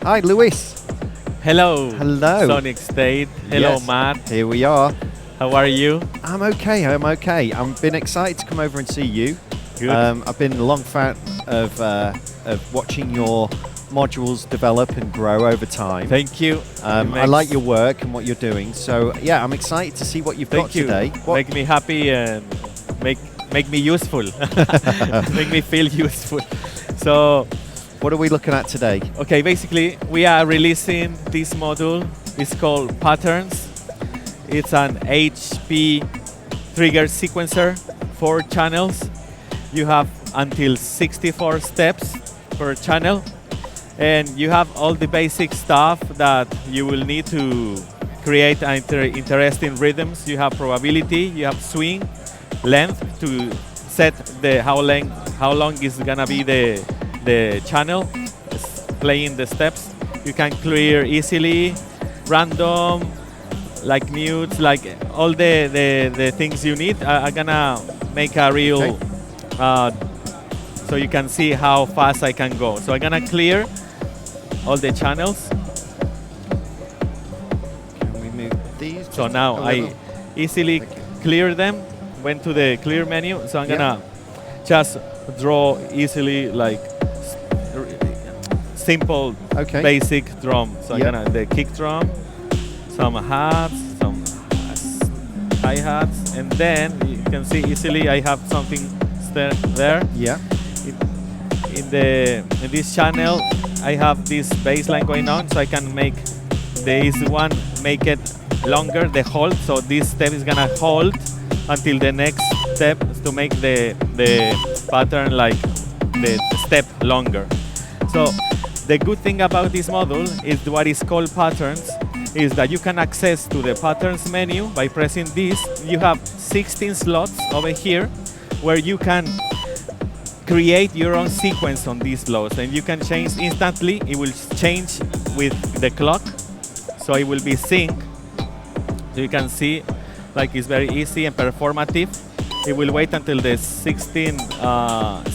Hi, Luis. Hello. Hello. Sonicstate. Hello, Yes. Matt. Here we are. How are you? I'm okay. I've been excited to come over and see you. Good. I've been a long fan of watching your modules develop and grow over time. Thank you. I like your work and what you're doing. So yeah, I'm excited to see what you've got today. Make me happy and make me useful. Make me feel useful. So, what are we looking at today? okay, basically we are releasing this module. It's called Patterns. It's an HP trigger sequencer, 4 channels. You have until 64 steps per channel. And you have all the basic stuff that you will need to create interesting rhythms. You have probability, you have swing, length to set how long is gonna be the channel, playing the steps. You can clear easily, random, like mutes, like all the things you need. I'm gonna make a real, so you can see how fast I can go. So I'm gonna clear all the channels. Can we move these? So now I easily clear them, went to the clear menu. So I'm gonna just draw easily like simple basic drum. So I'm gonna the kick drum, some hats, some hi-hats, and then you can see easily I have something there. Yeah. In this channel I have this bass line going on, so I can make this one make it longer, the hold. So this step is gonna hold until the next step to make the pattern like the step longer. So the good thing about this module is what is called patterns, is that you can access to the patterns menu by pressing this. You have 16 slots over here where you can create your own sequence on these slots, and you can change instantly. It will change with the clock, so it will be sync. So you can see like it's very easy and performative. It will wait until the 16th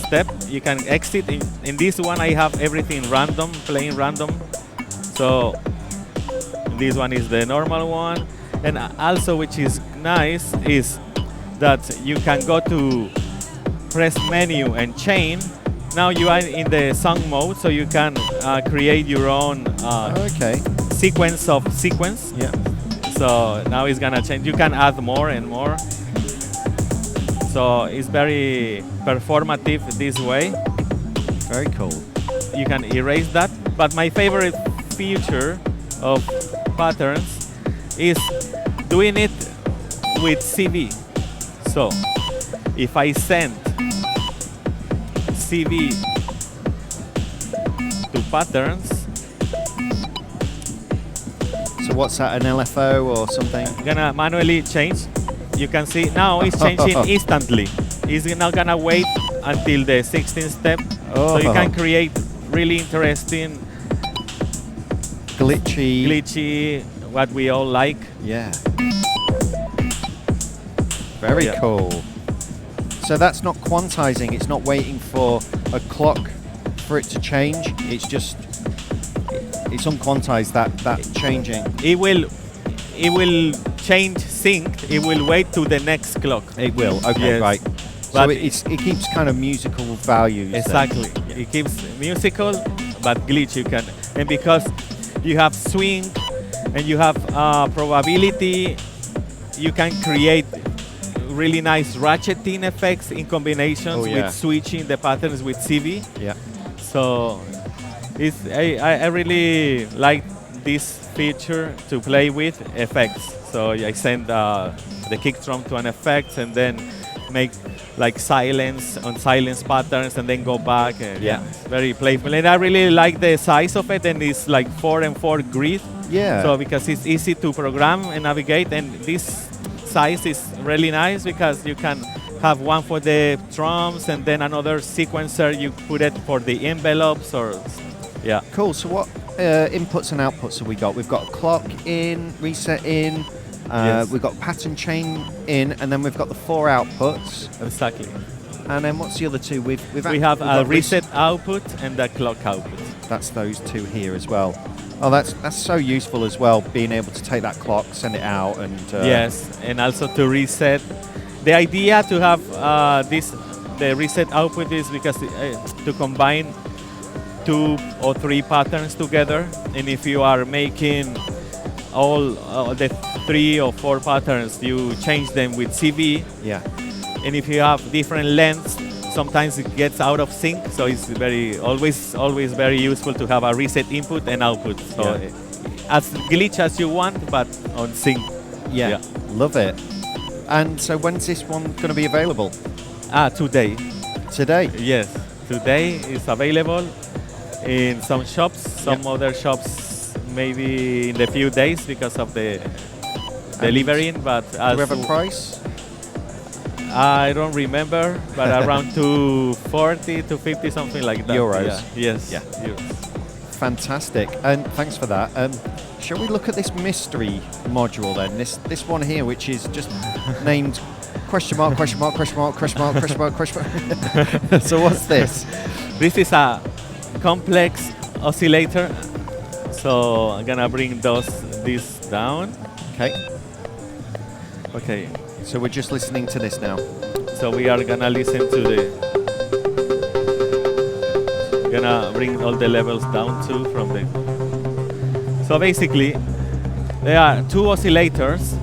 step. You can exit. In this one I have everything random, playing random. So this one is the normal one. And also, which is nice, is that you can go to press menu and chain. Now you are in the song mode, so you can create your own sequence of sequence. Yeah. So now it's gonna change. You can add more and more. So it's very performative this way. Very cool. You can erase that. But my favorite feature of patterns is doing it with CV. So if I send CV to patterns. So what's that, an LFO or something? I'm gonna manually change. You can see now it's changing instantly. It's not gonna wait until the 16th step. So you can create really interesting glitchy, what we all like. Yeah. Very cool. So that's not quantizing. It's not waiting for a clock for it to change. It's just it's unquantized that changing. It will change sync. It will wait to the next clock. It will. Okay, right. But so it keeps kind of musical values. Exactly. It keeps musical, but glitch you can. And because you have swing and you have probability, you can create really nice ratcheting effects in combinations with switching the patterns with CV. Yeah. So I really like this feature to play with effects. So I send the kick drum to an effect and then make like silence on silence patterns and then go back. And it's very playful. And I really like the size of it, and it's like 4x4 grid. Yeah. So because it's easy to program and navigate, and this size is really nice because you can have one for the drums and then another sequencer. You put it for the envelopes or Cool. So what inputs and outputs have we got? We've got clock in, reset in. We've got pattern chain in, and then we've got the 4 outputs. Exactly. And then what's the other two? We have a reset output and a clock output. That's those two here as well. Oh, that's so useful as well, being able to take that clock, send it out, and yes, and also to reset. The idea to have the reset output is because to combine 2 or 3 patterns together, and if you are making all the 3 or 4 patterns, you change them with CV. yeah, And if you have different lengths, sometimes it gets out of sync. So it's always very useful to have a reset input and output. So as glitch as you want, but on sync. yeah, love it. And so when's this one going to be available? Today. Today? Yes, today is available in some shops. Some other shops maybe in a few days because of the delivering. But Do we have a price? I don't remember, but around 240, 250, something like that. Euros. Yeah. Yes. Yeah. Euros. Fantastic, and thanks for that. Shall we look at this mystery module then? This one here, which is just named question mark, question mark, question mark, question mark, question mark, question mark. So what's this? This is a complex oscillator. So I'm gonna bring this down. Okay. Okay. So we're just listening to this now. So we are gonna listen to gonna bring all the levels down too from the. So basically, there are 2 oscillators,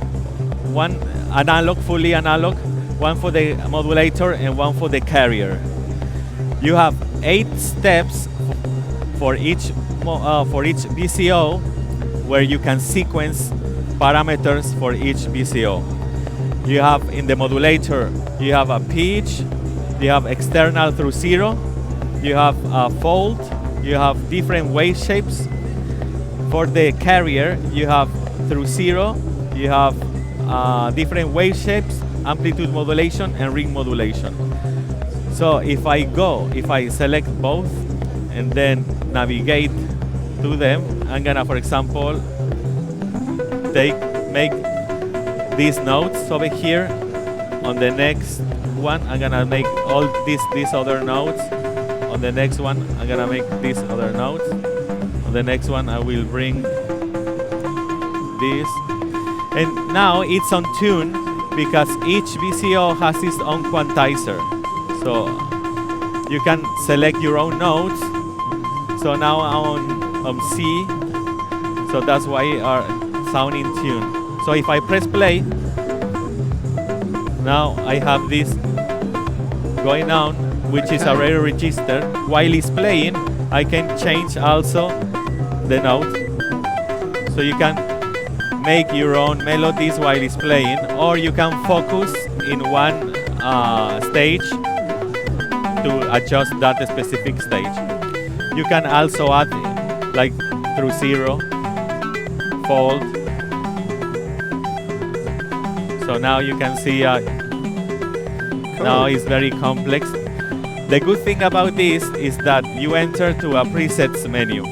one analog, fully analog, one for the modulator and one for the carrier. You have 8 steps for each VCO, where you can sequence parameters for each VCO. You have in the modulator, you have a pitch, you have external through 0, you have a fold, you have different wave shapes. For the carrier, you have through 0, you have different wave shapes, amplitude modulation, and ring modulation. So if I select both and then navigate to them, I'm gonna, for example, make these notes over here. On the next one, I'm gonna make all these other notes. On the next one, I'm gonna make these other notes. On the next one, I will bring this. And now it's on tune because each VCO has its own quantizer. So you can select your own notes. So now I'm on C. So that's why our sound in tune. So if I press play, now I have this going on, which is a radio register. While it's playing, I can change also the note. So you can make your own melodies while it's playing, or you can focus in one stage to adjust that specific stage. You can also add like through 0, fold. So now you can see now it's very complex. The good thing about this is that you enter to a presets menu.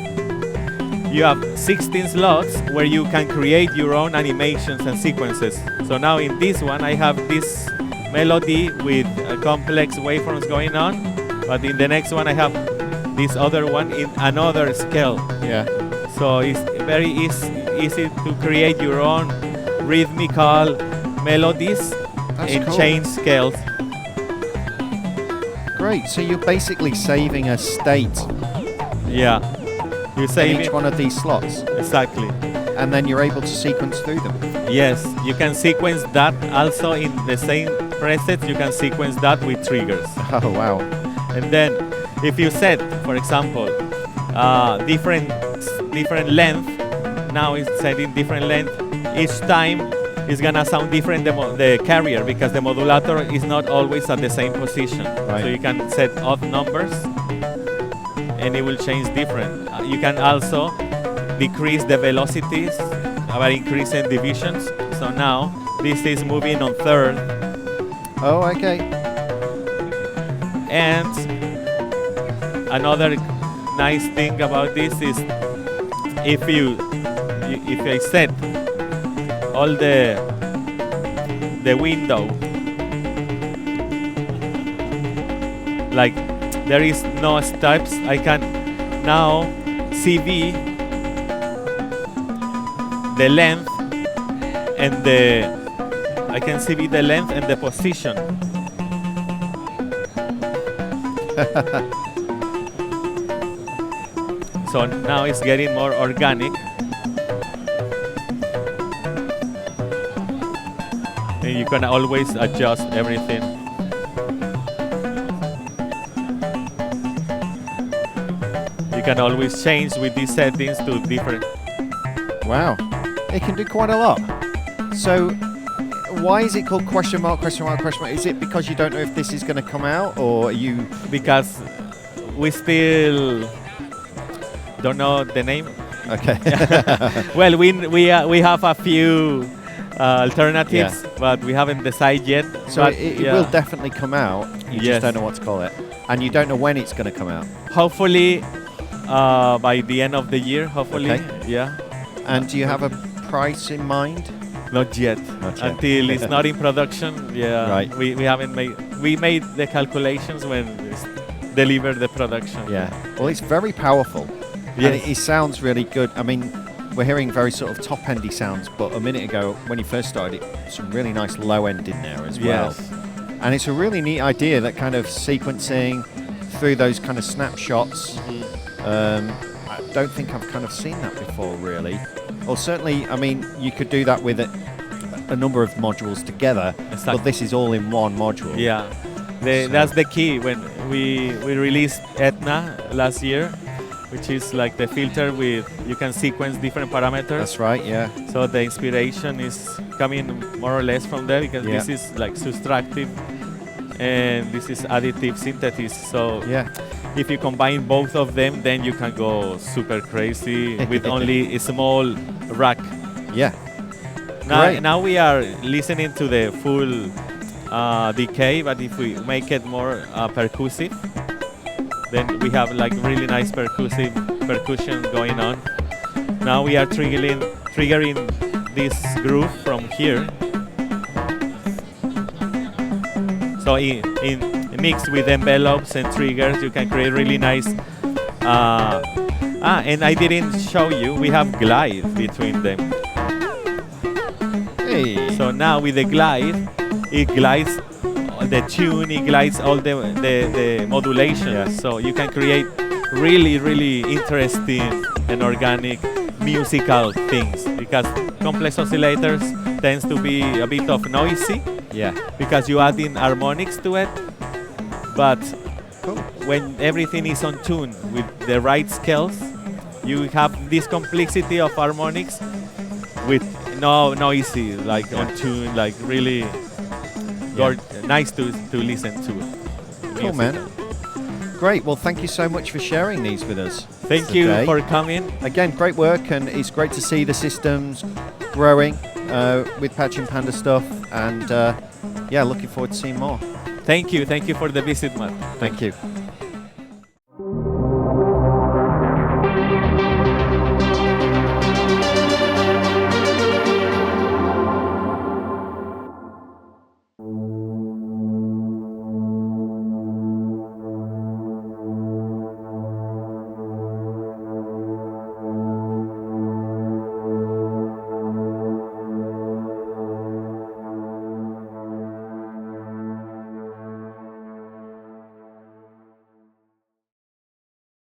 You have 16 slots where you can create your own animations and sequences. So now in this one, I have this melody with complex waveforms going on, but in the next one, I have this other one in another scale. Yeah. So it's very easy to create your own rhythmical melodies in cool. change scales. Great. So you're basically saving a state Yeah. You save in each it. one of these slots, Exactly. and then you're able to sequence through them. Yes, you can sequence that also in the same presets. You can sequence that with triggers. Oh, wow. And then if you set, for example, different length, now it's setting different length. Each time it's gonna sound different, the carrier, because the modulator is not always at the same position. Right. So you can set odd numbers and it will change different. You can also decrease the velocities by increasing divisions. So now this is moving on third. Oh, okay. And another nice thing about this is if I set all the window, like there is no steps, I can now CV the length and I can CV the length and the position. So now it's getting more organic. And you can always adjust everything. You can always change with these settings to different. Wow, it can do quite a lot. So why is it called question mark, question mark, question mark? Is it because you don't know if this is going to come out, or are you... Because we still don't know the name. Okay. Well, we have a few alternatives, but we haven't decided yet. So but it will definitely come out. You just don't know what to call it. And you don't know when it's going to come out. Hopefully by the end of the year, hopefully. Okay. Yeah. And do you have a price in mind? Not yet. Not yet. Until it's not in production. Yeah. Right. We haven't made. We made the calculations when it's delivered the production. Yeah. Well, it's very powerful. Yes. And it sounds really good. I mean, we're hearing very sort of top-endy sounds, but a minute ago, when you first started, some really nice low-end in there as well. Yes. And it's a really neat idea, that kind of sequencing through those kind of snapshots. I don't think I've kind of seen that before, really. Or certainly, I mean, you could do that with a number of modules together, Exactly. but this is all in one module. Yeah. That's the key. When we released Etna last year, which is like the filter with, you can sequence different parameters. That's right, yeah. So the inspiration is coming more or less from there, because this is like subtractive and this is additive synthesis. So if you combine both of them, then you can go super crazy with only a small rack. Yeah. Now we are listening to the full decay, but if we make it more percussive, then we have like really nice percussion going on. Now we are triggering this groove from here. So in mixed with envelopes and triggers, you can create really nice. And I didn't show you, we have glide between them. Hey. So now with the glide, it glides the tune, it glides all the modulation. Yeah. So you can create really, really interesting and organic musical things, because complex oscillators tends to be a bit of noisy. Yeah. Because you add in harmonics to it. But Cool. when everything is on tune with the right scales, you have this complexity of harmonics with no noisy, like on tune, like really nice to listen to. Cool, man. Great. Well, thank you so much for sharing these with us. Thank you for coming. Again, great work, and it's great to see the systems growing with Patching Panda stuff, and looking forward to seeing more. Thank you for the visit, Matt. Thank you.